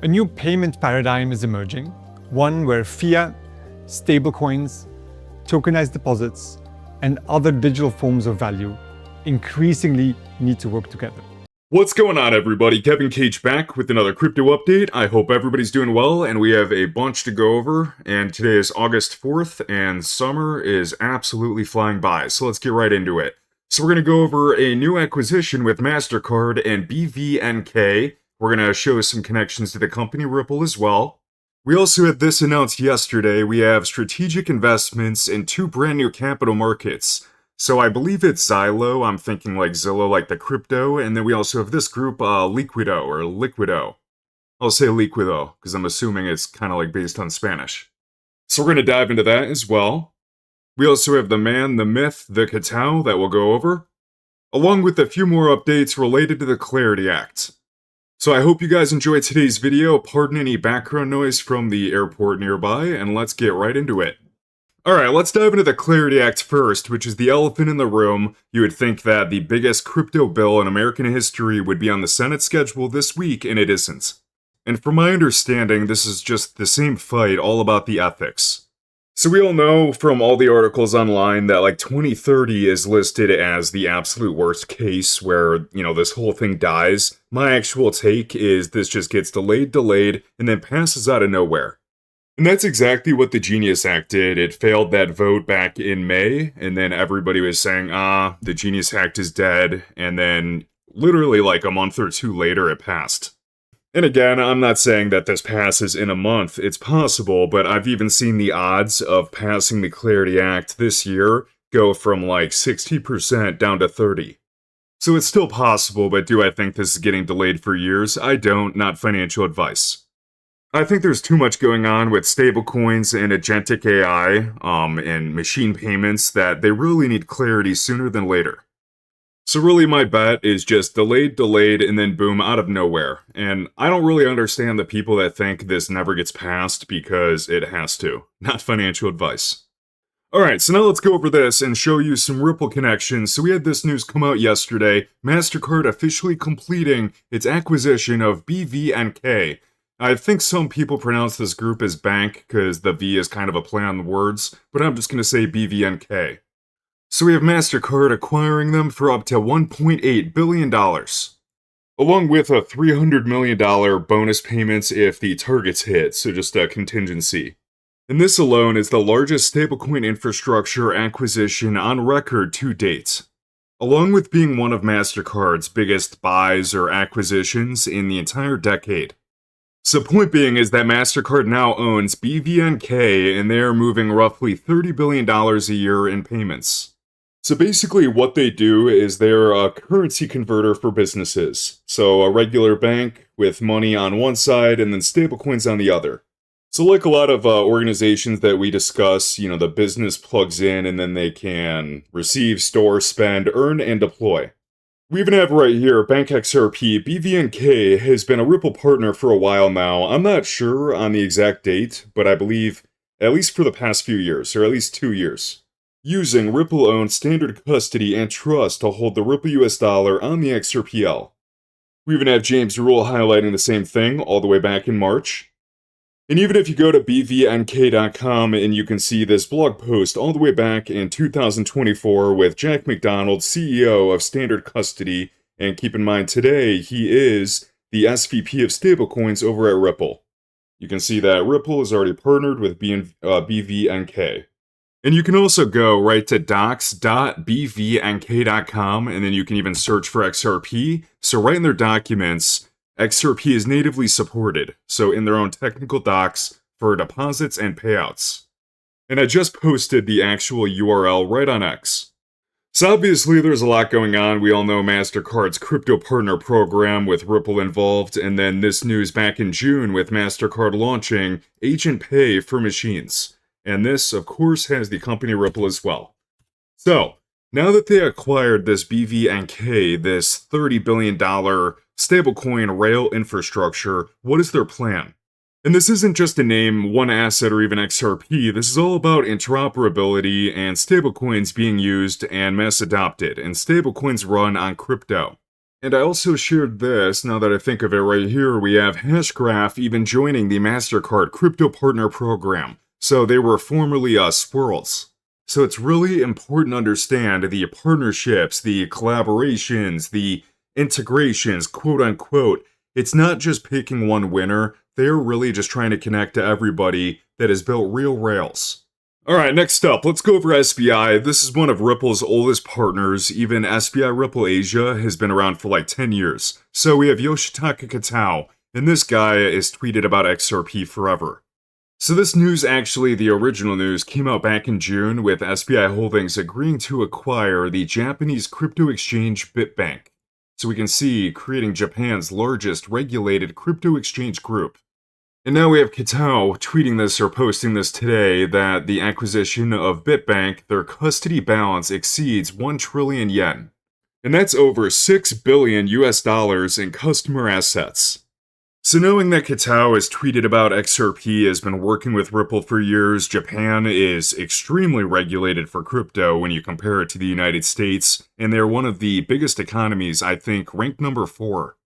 A new payment paradigm is emerging, one where fiat, stablecoins, tokenized deposits, and other digital forms of value increasingly need to work together. What's going on, everybody? Kevin Cage back with another crypto update. I hope everybody's doing well, and we have a bunch to go over. And today is August 4th, and summer is absolutely flying by, so let's get right into it. So we're going to go over a new acquisition with Mastercard and BVNK. We're going to show some connections to the company Ripple as well. We also had this announced yesterday. We have strategic investments in two brand new capital markets. So I believe it's Xylo. I'm thinking like Zillow, like the crypto. And then we also have this group, Licuido. I'll say Licuido, because I'm assuming it's kind of like based on Spanish. So we're going to dive into that as well. We also have the man, the myth, the Capital that we'll go over, along with a few more updates related to the Clarity Act. So I hope you guys enjoyed today's video. Pardon any background noise from the airport nearby, and let's get right into it. Alright, let's dive into the Clarity Act first, which is the elephant in the room. You would think that the biggest crypto bill in American history would be on the Senate schedule this week, and it isn't. And from my understanding, this is just the same fight, all about the ethics. So we all know from all the articles online that like 2030 is listed as the absolute worst case where, this whole thing dies. My actual take is this just gets delayed, and then passes out of nowhere. And that's exactly what the Genius Act did. It failed that vote back in May, and then everybody was saying, the Genius Act is dead, and then literally like a month or two later it passed. And again, I'm not saying that this passes in a month, it's possible, but I've even seen the odds of passing the Clarity Act this year go from like 60% down to 30%. So it's still possible, but do I think this is getting delayed for years? I don't, not financial advice. I think there's too much going on with stablecoins and agentic AI, and machine payments that they really need clarity sooner than later. So really my bet is just delayed, and then boom, out of nowhere. And I don't really understand the people that think this never gets passed because it has to. Not financial advice. Alright, so now let's go over this and show you some Ripple connections. So we had this news come out yesterday. Mastercard officially completing its acquisition of BVNK. I think some people pronounce this group as bank because the V is kind of a play on the words, but I'm just going to say BVNK. So we have Mastercard acquiring them for up to $1.8 billion, along with a $300 million bonus payments if the targets hit, so just a contingency. And this alone is the largest stablecoin infrastructure acquisition on record to date, along with being one of Mastercard's biggest buys or acquisitions in the entire decade. So point being is that Mastercard now owns BVNK, and they are moving roughly $30 billion a year in payments. So basically what they do is they're a currency converter for businesses. So a regular bank with money on one side and then stablecoins on the other. So like a lot of organizations that we discuss, the business plugs in and then they can receive, store, spend, earn, and deploy. We even have right here, Bank XRP. BVNK has been a Ripple partner for a while now. I'm not sure on the exact date, but I believe at least for the past few years, or at least 2 years, using Ripple-owned standard custody and trust to hold the Ripple US dollar on the XRPL. We even have James Rule highlighting the same thing all the way back in March. And even if you go to bvnk.com and you can see this blog post all the way back in 2024 with Jack McDonald, CEO of Standard Custody, and keep in mind today he is the SVP of stablecoins over at Ripple. You can see that Ripple is already partnered with BVNK. And you can also go right to docs.bvnk.com and then you can even search for XRP. So right in their documents, XRP is natively supported, so in their own technical docs for deposits and payouts. And I just posted the actual URL right on X. So obviously there's a lot going on. We all know Mastercard's crypto partner program with Ripple involved, and then this news back in June with Mastercard launching Agent Pay for machines. And this, of course, has the company Ripple as well. So, now that they acquired this BVNK, this $30 billion stablecoin rail infrastructure, what is their plan? And this isn't just to name one asset or even XRP, this is all about interoperability and stablecoins being used and mass adopted, and stablecoins run on crypto. And I also shared this, now that I think of it right here, we have Hashgraph even joining the Mastercard Crypto Partner Program. So they were formerly Swirls. So it's really important to understand the partnerships, the collaborations, the integrations, quote unquote. It's not just picking one winner, they're really just trying to connect to everybody that has built real rails. Alright, next up, let's go over SBI. This is one of Ripple's oldest partners. Even SBI Ripple Asia has been around for like 10 years. So we have Yoshitaka Kitao, and this guy is tweeted about XRP forever. So this news, actually, the original news, came out back in June with SBI Holdings agreeing to acquire the Japanese crypto exchange BitBank. So we can see creating Japan's largest regulated crypto exchange group. And now we have Kitao tweeting this or posting this today that the acquisition of BitBank, their custody balance exceeds 1 trillion yen. And that's over $6 billion in customer assets. So knowing that Kitao has tweeted about XRP, has been working with Ripple for years, Japan is extremely regulated for crypto when you compare it to the United States, and they're one of the biggest economies, I think, ranked number 4.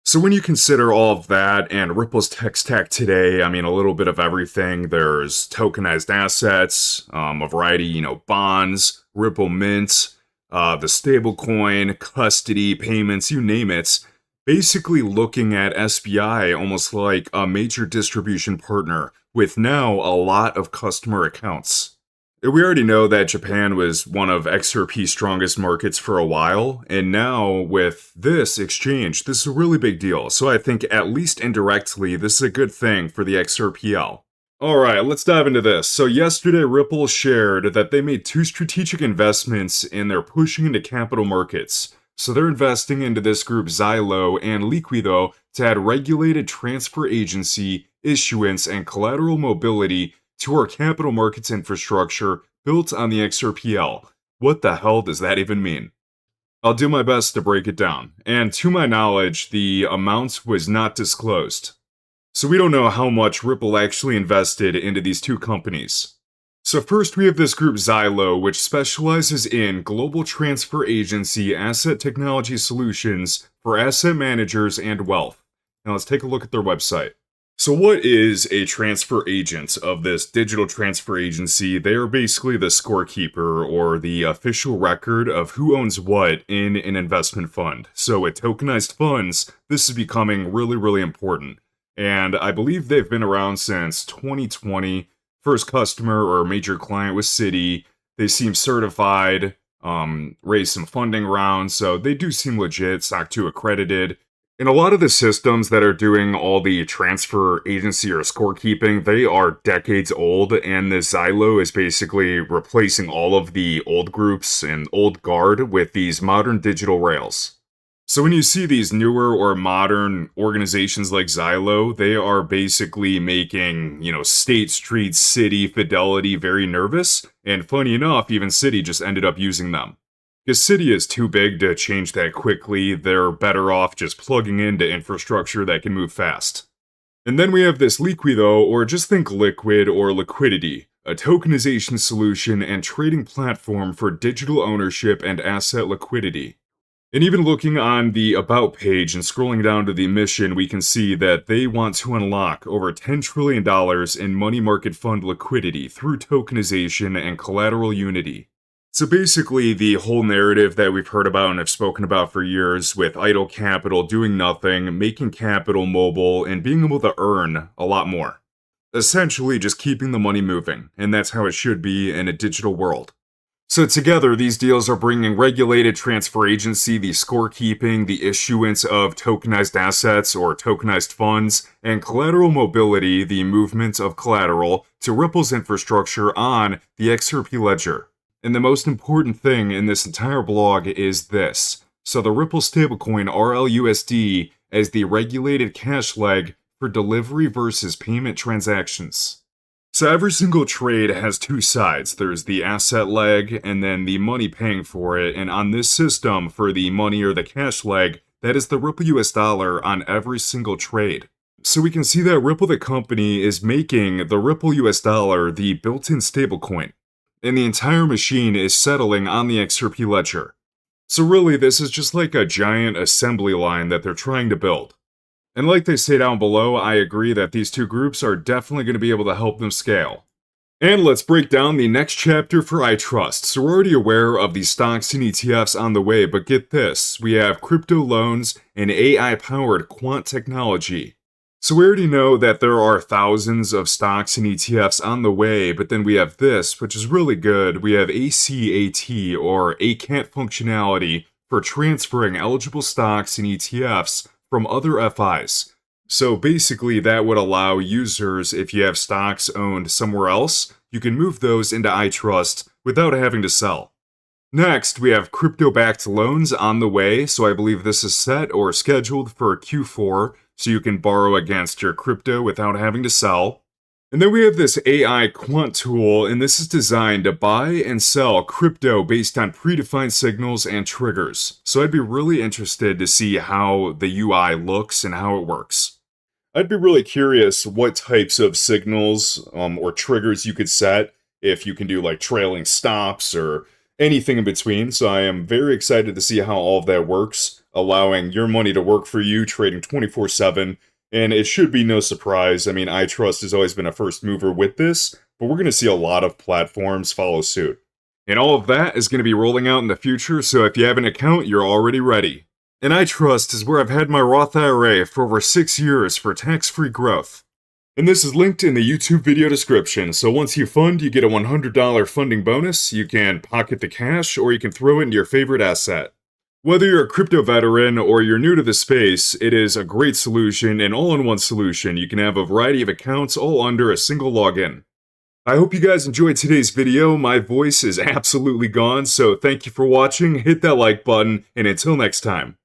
So when you consider all of that and Ripple's tech stack today, I mean, a little bit of everything. There's tokenized assets, a variety, bonds, Ripple Mint, the stablecoin, custody, payments, you name it. Basically looking at SBI almost like a major distribution partner with now a lot of customer accounts. We already know that Japan was one of XRP's strongest markets for a while, and now with this exchange, this is a really big deal. So I think at least indirectly, this is a good thing for the XRPL. Alright, let's dive into this. So yesterday, Ripple shared that they made 2 strategic investments and they're pushing into capital markets. So they're investing into this group Xylo and Licuido to add regulated transfer agency, issuance, and collateral mobility to our capital markets infrastructure built on the XRPL. What the hell does that even mean? I'll do my best to break it down, and to my knowledge, the amount was not disclosed. So we don't know how much Ripple actually invested into these 2 companies. So first we have this group Xylo, which specializes in global transfer agency asset technology solutions for asset managers and wealth. Now let's take a look at their website. So what is a transfer agent of this digital transfer agency? They are basically the scorekeeper or the official record of who owns what in an investment fund. So with tokenized funds, this is becoming really, really important. And I believe they've been around since 2020. First customer or major client was Citi. They seem certified, raised some funding rounds, so they do seem legit, SOC 2 accredited. And a lot of the systems that are doing all the transfer agency or scorekeeping, they are decades old, and this Xylo is basically replacing all of the old groups and old guard with these modern digital rails. So when you see these newer or modern organizations like Xylo, they are basically making, State Street, Citi, Fidelity very nervous, and funny enough, even Citi just ended up using them. Because Citi is too big to change that quickly, they're better off just plugging into infrastructure that can move fast. And then we have this Licuido, or just think Liquid or Liquidity, a tokenization solution and trading platform for digital ownership and asset liquidity. And even looking on the About page and scrolling down to the mission, we can see that they want to unlock over $10 trillion in money market fund liquidity through tokenization and collateral unity. So basically, the whole narrative that we've heard about and have spoken about for years with idle capital doing nothing, making capital mobile, and being able to earn a lot more. Essentially, just keeping the money moving, and that's how it should be in a digital world. So together, these deals are bringing regulated transfer agency, the scorekeeping, the issuance of tokenized assets or tokenized funds, and collateral mobility, the movement of collateral, to Ripple's infrastructure on the XRP ledger. And the most important thing in this entire blog is this. So the Ripple stablecoin RLUSD as the regulated cash leg for delivery versus payment transactions. So every single trade has 2 sides. There's the asset leg and then the money paying for it. And on this system, for the money or the cash leg, that is the Ripple US dollar on every single trade. So we can see that Ripple the company is making the Ripple US dollar the built-in stablecoin. And the entire machine is settling on the XRP ledger. So really, this is just like a giant assembly line that they're trying to build. And like they say down below, I agree that these two groups are definitely going to be able to help them scale. And let's break down the next chapter for iTrust. So we're already aware of the stocks and ETFs on the way, but get this, we have crypto loans and AI-powered quant technology. So we already know that there are thousands of stocks and ETFs on the way, but then we have this, which is really good. We have ACAT, or ACAT functionality, for transferring eligible stocks and ETFs from other FIs. So basically that would allow users, if you have stocks owned somewhere else, you can move those into iTrust without having to sell. Next, we have crypto-backed loans on the way, so I believe this is set or scheduled for Q4, so you can borrow against your crypto without having to sell. And then we have this AI quant tool, and this is designed to buy and sell crypto based on predefined signals and triggers. So I'd be really interested to see how the UI looks and how it works. I'd be really curious what types of signals or triggers you could set, if you can do like trailing stops or anything in between. So I am very excited to see how all of that works, allowing your money to work for you, trading 24/7. And it should be no surprise. I mean, iTrust has always been a first mover with this, but we're going to see a lot of platforms follow suit. And all of that is going to be rolling out in the future, so if you have an account, you're already ready. And iTrust is where I've had my Roth IRA for over 6 years for tax-free growth. And this is linked in the YouTube video description, so once you fund, you get a $100 funding bonus. You can pocket the cash, or you can throw it into your favorite asset. Whether you're a crypto veteran or you're new to the space, it is a great solution, an all-in-one solution. You can have a variety of accounts all under a single login. I hope you guys enjoyed today's video. My voice is absolutely gone, so thank you for watching, hit that like button, and until next time.